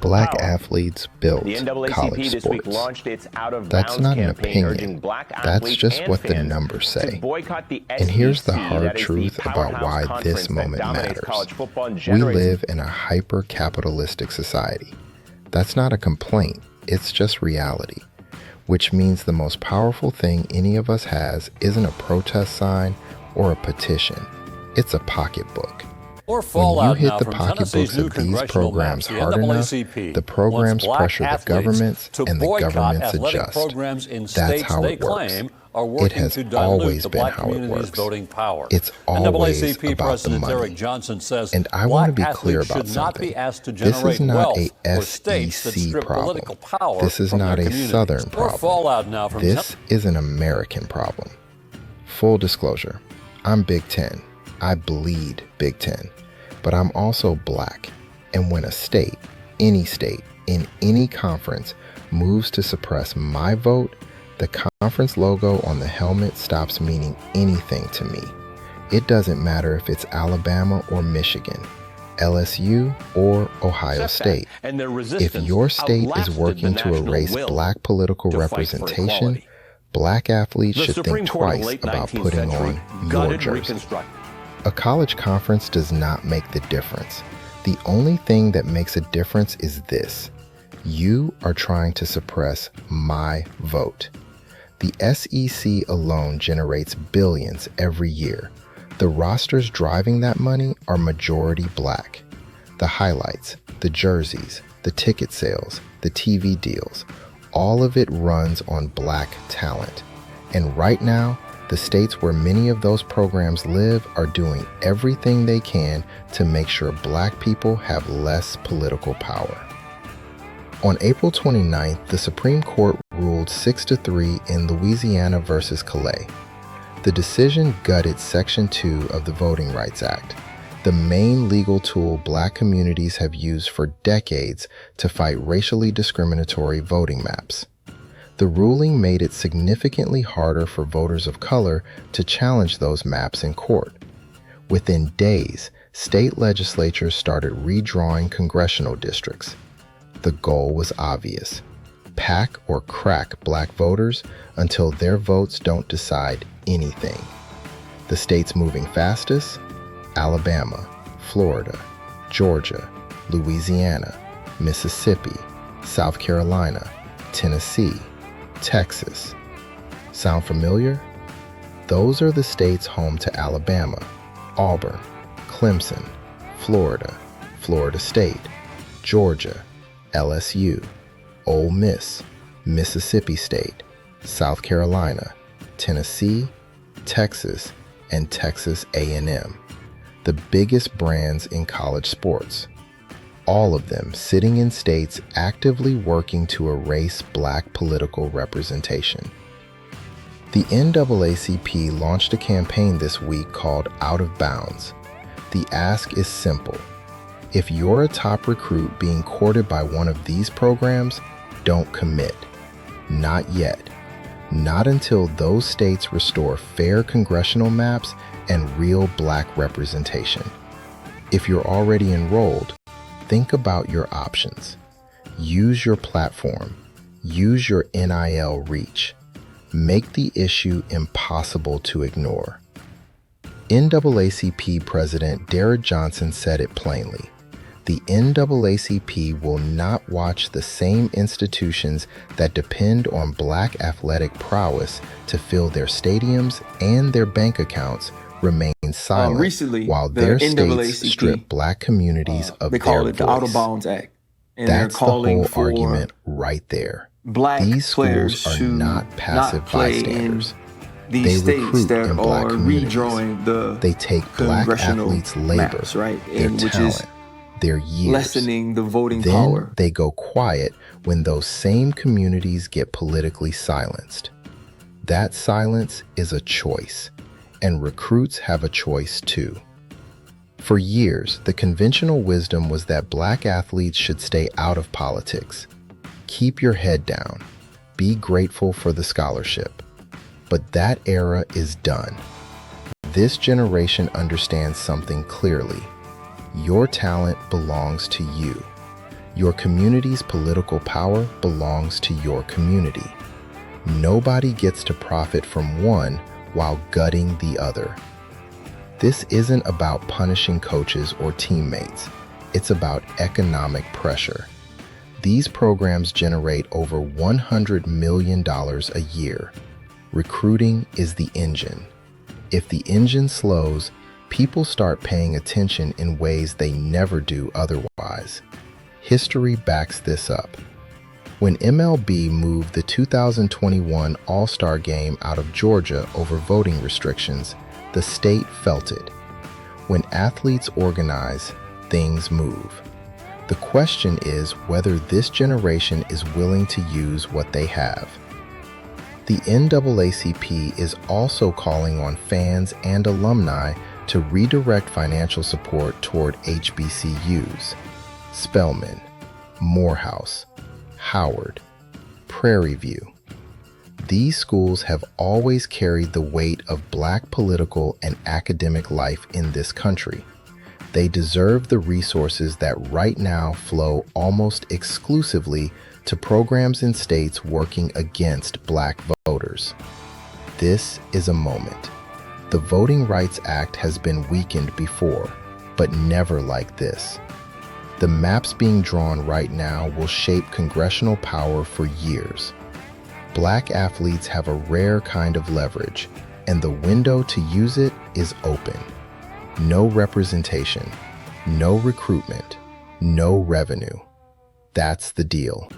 Black power. athletes built The NAACP college this week sports. launched its Out of That's Bounds not an campaign, urging opinion. black That's athletes just and what the fans numbers to say. boycott the SEC. And here's the that hard is truth the about powerhouse why conference this that moment dominates matters. college football and We generates live in a hyper-capitalistic society. That's not a complaint, it's just reality. Which means the most powerful thing any of us has isn't a protest sign or a petition. It's a pocketbook. When you hit the pocketbooks of these programs hard enough, the programs pressure the governments and the governments adjust. That's how it works. It has always been how it works. It's always about the money. And I want to be clear about something. This is not a SEC problem. This is not a Southern problem. This is an American problem. Full disclosure, I'm Big Ten. I bleed Big Ten. But I'm also black. And when a state, in any conference, moves to suppress my vote, the conference logo on the helmet stops meaning anything to me. It doesn't matter if it's Alabama or Michigan, LSU or Ohio State. If your state is working to erase black political representation, black athletes should think twice about putting on your jersey. A college conference does not make the difference. The only thing that makes a difference is this. You are trying to suppress my vote. The SEC alone generates billions every year. The rosters driving that money are majority black. The highlights, the jerseys, the ticket sales, the TV deals, all of it runs on black talent. And right now, the states where many of those programs live are doing everything they can to make sure black people have less political power. On April 29th, the Supreme Court ruled 6-3 in Louisiana versus Callais. The decision gutted Section 2 of the Voting Rights Act, the main legal tool black communities have used for decades to fight racially discriminatory voting maps. The ruling made it significantly harder for voters of color to challenge those maps in court. Within days, state legislatures started redrawing congressional districts. The goal was obvious: pack or crack black voters until their votes don't decide anything. The states moving fastest: Alabama, Florida, Georgia, Louisiana, Mississippi, South Carolina, Tennessee, Texas. Sound familiar? Those are the states home to Alabama, Auburn, Clemson, Florida, Florida State, Georgia, LSU, Ole Miss, Mississippi State, South Carolina, Tennessee, Texas, and Texas A&M. The biggest brands in college sports. All of them sitting in states actively working to erase black political representation. The NAACP launched a campaign this week called Out of Bounds. The ask is simple. If you're a top recruit being courted by one of these programs, don't commit. Not yet. Not until those states restore fair congressional maps and real black representation. If you're already enrolled, think about your options. Use your platform. Use your NIL reach. Make the issue impossible to ignore. NAACP President Derrick Johnson said it plainly. The NAACP will not watch the same institutions that depend on black athletic prowess to fill their stadiums and their bank accounts remain silent while their states strip black communities of their voice. They call it the Out of Bounds Act. And that's the whole argument right there. These schools are not passive bystanders. They recruit in black communities. They take black athletes' labor, their talent, their years. Lessening the voting power. Then they go quiet when those same communities get politically silenced. That silence is a choice. And recruits have a choice too. For years, the conventional wisdom was that black athletes should stay out of politics. Keep your head down. Be grateful for the scholarship. But that era is done. This generation understands something clearly. Your talent belongs to you. Your community's political power belongs to your community. Nobody gets to profit from one while gutting the other. This isn't about punishing coaches or teammates. It's about economic pressure. These programs generate over $100 million a year. Recruiting is the engine. If the engine slows, people start paying attention in ways they never do otherwise. History backs this up. When MLB moved the 2021 All-Star Game out of Georgia over voting restrictions, the state felt it. When athletes organize, things move. The question is whether this generation is willing to use what they have. The NAACP is also calling on fans and alumni to redirect financial support toward HBCUs. Spelman, Morehouse, Howard, Prairie View. These schools have always carried the weight of Black political and academic life in this country. They deserve the resources that right now flow almost exclusively to programs in states working against Black voters. This is a moment. The Voting Rights Act has been weakened before, but never like this. The maps being drawn right now will shape congressional power for years. Black athletes have a rare kind of leverage, and the window to use it is open. No representation, no recruitment, no revenue. That's the deal.